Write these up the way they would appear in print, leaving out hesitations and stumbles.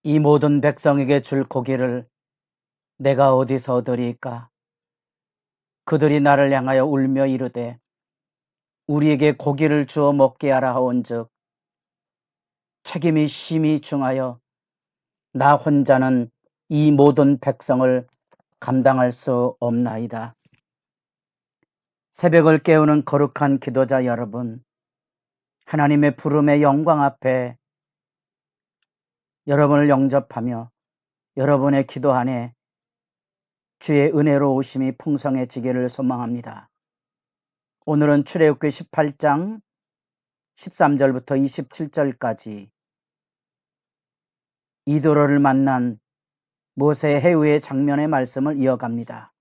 이 모든 백성에게 줄 고기를 내가 어디서 얻으리까? 그들이 나를 향하여 울며 이르되 우리에게 고기를 주어 먹게 하라 하온즉 책임이 심히 중하여 나 혼자는 이 모든 백성을 감당할 수 없나이다. 새벽을 깨우는 거룩한 기도자 여러분, 하나님의 부름의 영광 앞에 여러분을 영접하며 여러분의 기도 안에 주의 은혜로 오심이 풍성해지기를 소망합니다. 오늘은 출애굽기 18장 13절부터 27절까지 이드로를 만난 모세 해후의 장면의 말씀을 이어갑니다.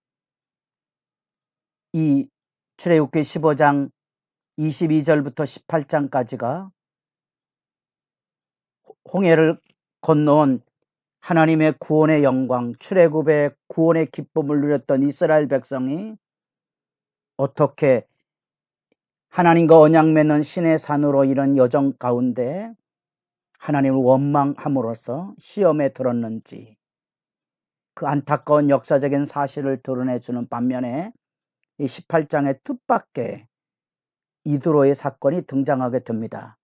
이 출애굽기 15장 22절부터 18장까지가 홍해를 건너온 하나님의 구원의 영광, 출애굽의 구원의 기쁨을 누렸던 이스라엘 백성이 어떻게 하나님과 언약 맺는 신의 산으로 이런 여정 가운데 하나님을 원망함으로써 시험에 들었는지 그 안타까운 역사적인 사실을 드러내주는 반면에 이 18장의 뜻밖의 이드로의 사건이 등장하게 됩니다.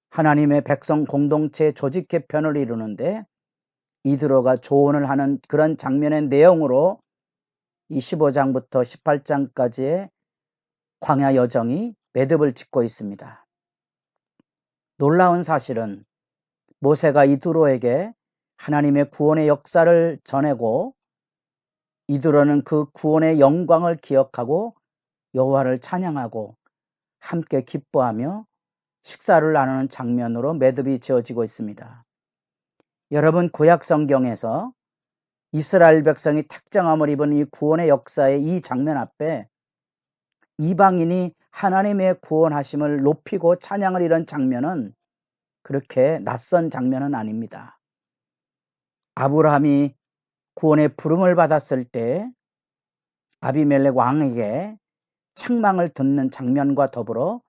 하나님의 백성 공동체 조직 개편을 이루는데 이드로가 조언을 하는 그런 장면의 내용으로 이 15장부터 18장까지의 광야 여정이 매듭을 짓고 있습니다. 놀라운 사실은 모세가 이드로에게 하나님의 구원의 역사를 전하고 이드로는 그 구원의 영광을 기억하고 여호와를 찬양하고 함께 기뻐하며 식사를 나누는 장면으로 매듭이 지어지고 있습니다. 여러분, 구약 성경에서 이스라엘 백성이 택정함을 입은 이 구원의 역사의 이 장면 앞에 이방인이 하나님의 구원하심을 높이고 찬양을 이룬 장면은 그렇게 낯선 장면은 아닙니다. 아브라함이 구원의 부름을 받았을 때 아비멜렉 왕에게 책망을 듣는 장면과 더불어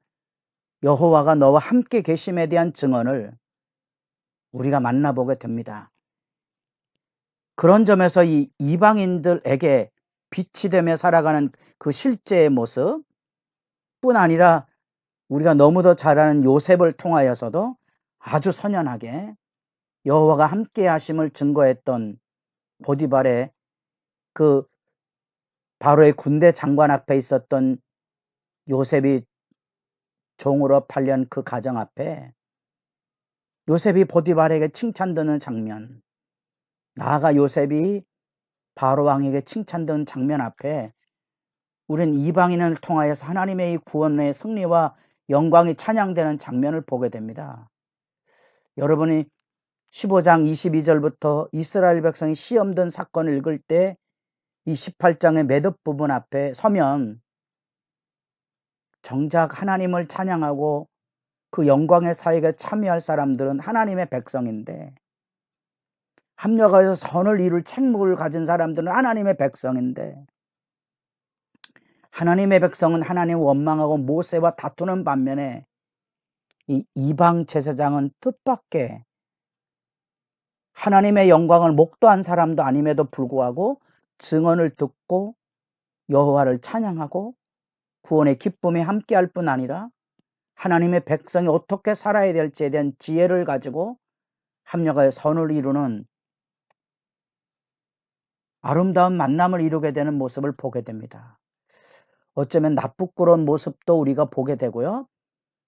여호와가 너와 함께 계심에 대한 증언을 우리가 만나보게 됩니다. 그런 점에서 이 이방인들에게 빛이 되며 살아가는 그 실제의 모습 뿐 아니라 우리가 너무도 잘 아는 요셉을 통하여서도 아주 선연하게 여호와가 함께 하심을 증거했던 보디발의 그 바로의 군대 장관 앞에 있었던 요셉이 종으로 팔린 그 가정 앞에 요셉이 보디발에게 칭찬 듣는 장면, 나아가 요셉이 바로 왕에게 칭찬 듣는 장면 앞에 우리는 이방인을 통하여서 하나님의 이 구원의 승리와 영광이 찬양되는 장면을 보게 됩니다. 여러분이 15장 22절부터 이스라엘 백성이 시험 든 사건을 읽을 때 이 18장의 매듭 부분 앞에 서면 정작 하나님을 찬양하고 그 영광의 사역에 참여할 사람들은 하나님의 백성인데 합력하여서 선을 이룰 책무를 가진 사람들은 하나님의 백성인데 하나님의 백성은 하나님을 원망하고 모세와 다투는 반면에 이 이방 제사장은 뜻밖의 하나님의 영광을 목도한 사람도 아님에도 불구하고 증언을 듣고 여호와를 찬양하고 구원의 기쁨에 함께할 뿐 아니라 하나님의 백성이 어떻게 살아야 될지에 대한 지혜를 가지고 합력하여 선을 이루는 아름다운 만남을 이루게 되는 모습을 보게 됩니다. 어쩌면 나쁘끄러운 모습도 우리가 보게 되고요.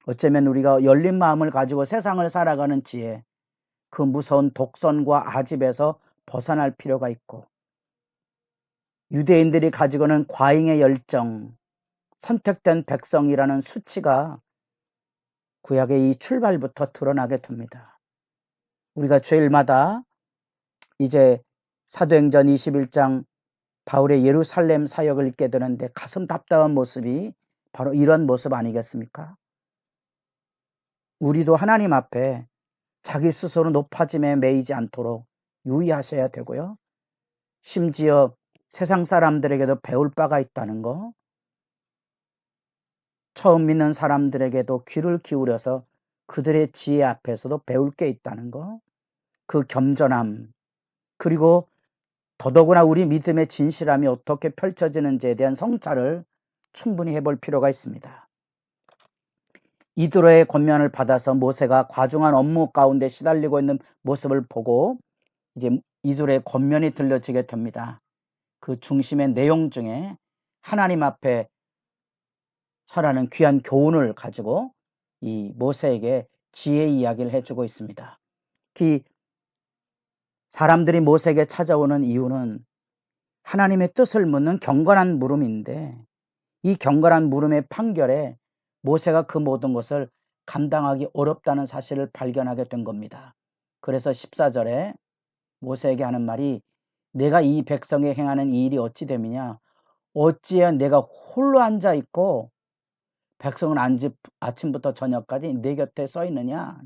어쩌면 우리가 열린 마음을 가지고 세상을 살아가는 지혜, 그 무서운 독선과 아집에서 벗어날 필요가 있고 유대인들이 가지고는 과잉의 열정, 선택된 백성이라는 수치가 구약의 이 출발부터 드러나게 됩니다. 우리가 주일마다 이제 사도행전 21장 바울의 예루살렘 사역을 읽게 되는데 가슴 답답한 모습이 바로 이런 모습 아니겠습니까? 우리도 하나님 앞에 자기 스스로 높아짐에 매이지 않도록 유의하셔야 되고요. 심지어 세상 사람들에게도 배울 바가 있다는 거, 처음 믿는 사람들에게도 귀를 기울여서 그들의 지혜 앞에서도 배울 게 있다는 거, 그 겸손함, 그리고 더더구나 우리 믿음의 진실함이 어떻게 펼쳐지는지에 대한 성찰을 충분히 해볼 필요가 있습니다. 이드로의 권면을 받아서 모세가 과중한 업무 가운데 시달리고 있는 모습을 보고 이제 이드로의 권면이 들려지게 됩니다. 그 중심의 내용 중에 하나님 앞에 서라는 귀한 교훈을 가지고 이 모세에게 지혜 이야기를 해주고 있습니다. 사람들이 모세에게 찾아오는 이유는 하나님의 뜻을 묻는 경건한 물음인데, 이 경건한 물음의 판결에 모세가 그 모든 것을 감당하기 어렵다는 사실을 발견하게 된 겁니다. 그래서 14절에 모세에게 하는 말이, 내가 이 백성에 행하는 이 일이 어찌 됨이냐, 어찌해야 내가 홀로 앉아 있고 백성은 아침부터 저녁까지 내 곁에 서 있느냐.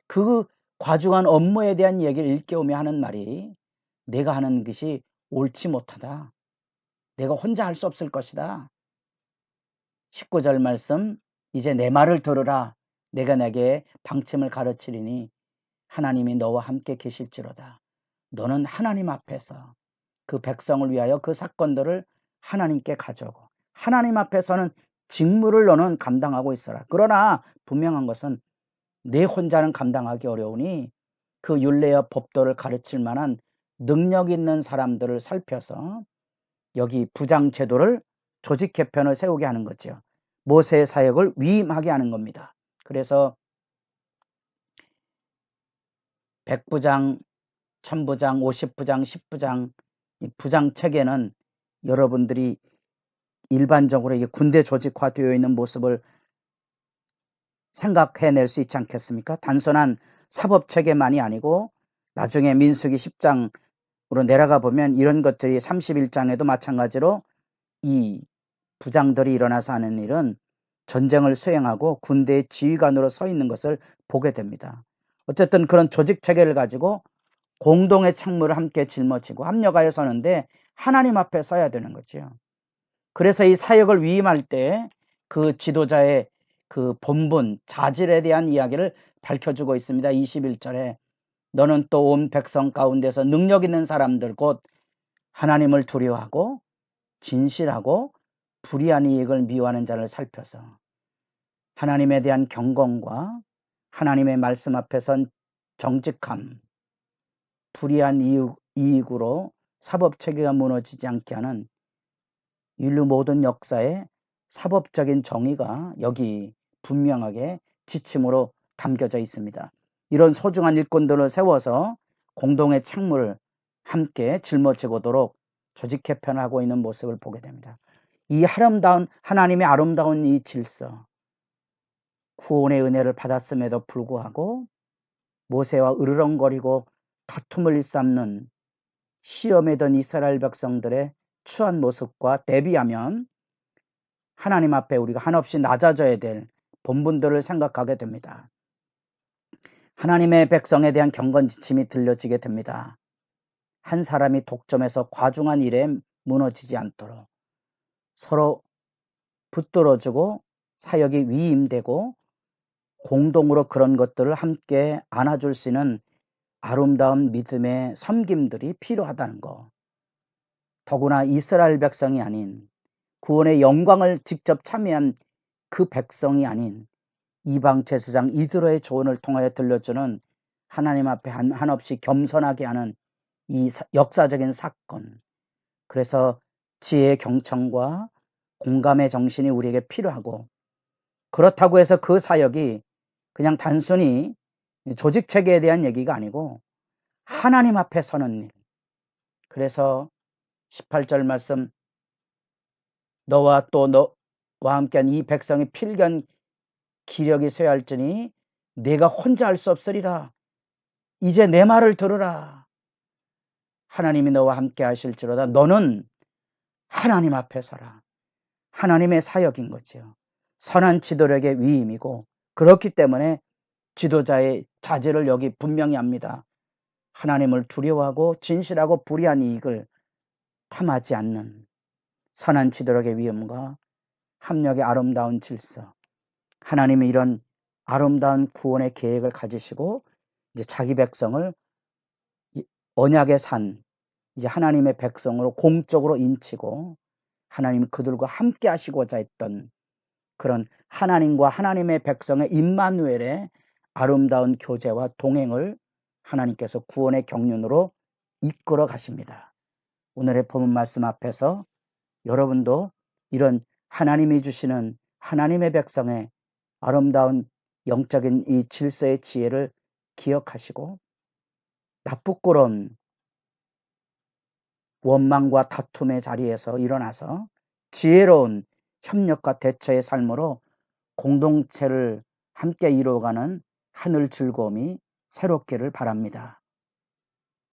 그 과중한 업무에 대한 얘기를 일깨우며 하는 말이, 내가 하는 것이 옳지 못하다, 내가 혼자 할 수 없을 것이다. 19절 말씀, 이제 내 말을 들으라. 내가 내게 방침을 가르치리니 하나님이 너와 함께 계실지로다. 너는 하나님 앞에서 그 백성을 위하여 그 사건들을 하나님께 가져오고, 하나님 앞에서는 직무를 너는 감당하고 있어라. 그러나 분명한 것은 내 혼자는 감당하기 어려우니 그 율례와 법도를 가르칠 만한 능력 있는 사람들을 살펴서 여기 부장 제도를, 조직 개편을 세우게 하는 거죠. 모세의 사역을 위임하게 하는 겁니다. 그래서 100부장, 1000부장, 50부장, 10부장, 이 부장 체계는 여러분들이 일반적으로 이게 군대 조직화되어 있는 모습을 생각해낼 수 있지 않겠습니까? 단순한 사법 체계만이 아니고 나중에 민수기 10장으로 내려가 보면 이런 것들이 31장에도 마찬가지로 이 부장들이 일어나서 하는 일은 전쟁을 수행하고 군대의 지휘관으로 서 있는 것을 보게 됩니다. 어쨌든 그런 조직 체계를 가지고 공동의 책무를 함께 짊어지고 합력하여 서는데 하나님 앞에 서야 되는 거죠. 그래서 이 사역을 위임할 때 그 지도자의 그 본분, 자질에 대한 이야기를 밝혀주고 있습니다. 21절에 너는 또 온 백성 가운데서 능력 있는 사람들, 곧 하나님을 두려워하고 진실하고 불의한 이익을 미워하는 자를 살펴서 하나님에 대한 경건과 하나님의 말씀 앞에선 정직함, 불의한 이익으로 사법체계가 무너지지 않게 하는 인류 모든 역사의 사법적인 정의가 여기 분명하게 지침으로 담겨져 있습니다. 이런 소중한 일꾼들을 세워서 공동의 책무를 함께 짊어지고도록 조직 개편하고 있는 모습을 보게 됩니다. 이 아름다운 하나님의 아름다운 이 질서, 구원의 은혜를 받았음에도 불구하고 모세와 으르렁거리고 다툼을 일삼는 시험에 든 이스라엘 백성들의 추한 모습과 대비하면 하나님 앞에 우리가 한없이 낮아져야 될 본분들을 생각하게 됩니다. 하나님의 백성에 대한 경건 지침이 들려지게 됩니다. 한 사람이 독점해서 과중한 일에 무너지지 않도록 서로 붙들어주고 사역이 위임되고 공동으로 그런 것들을 함께 안아줄 수 있는 아름다운 믿음의 섬김들이 필요하다는 것. 더구나 이스라엘 백성이 아닌, 구원의 영광을 직접 참여한 그 백성이 아닌 이방 제사장 이드로의 조언을 통하여 들려주는 하나님 앞에 한없이 겸손하게 하는 이 역사적인 사건. 그래서 지혜의 경청과 공감의 정신이 우리에게 필요하고, 그렇다고 해서 그 사역이 그냥 단순히 조직 체계에 대한 얘기가 아니고 하나님 앞에 서는 일. 그래서 18절 말씀, 너와 또 너와 함께한 이 백성의 필견 기력이 쇠할지니 내가 혼자 할 수 없으리라. 이제 내 말을 들으라. 하나님이 너와 함께 하실지로다. 너는 하나님 앞에 서라. 하나님의 사역인 거죠. 선한 지도력의 위임이고, 그렇기 때문에 지도자의 자질을 여기 분명히 합니다. 하나님을 두려워하고 진실하고 불의한 이익을 탐하지 않는 선한 지도력의 위임과 합력의 아름다운 질서. 하나님이 이런 아름다운 구원의 계획을 가지시고 이제 자기 백성을 언약의 산, 이제 하나님의 백성으로 공적으로 인치고 하나님이 그들과 함께 하시고자 했던 그런 하나님과 하나님의 백성의 임마누엘의 아름다운 교제와 동행을 하나님께서 구원의 경륜으로 이끌어 가십니다. 오늘의 본문 말씀 앞에서 여러분도 이런 하나님이 주시는 하나님의 백성의 아름다운 영적인 이 질서의 지혜를 기억하시고 나쁘고런 원망과 다툼의 자리에서 일어나서 지혜로운 협력과 대처의 삶으로 공동체를 함께 이루어가는 하늘 즐거움이 새롭기를 바랍니다.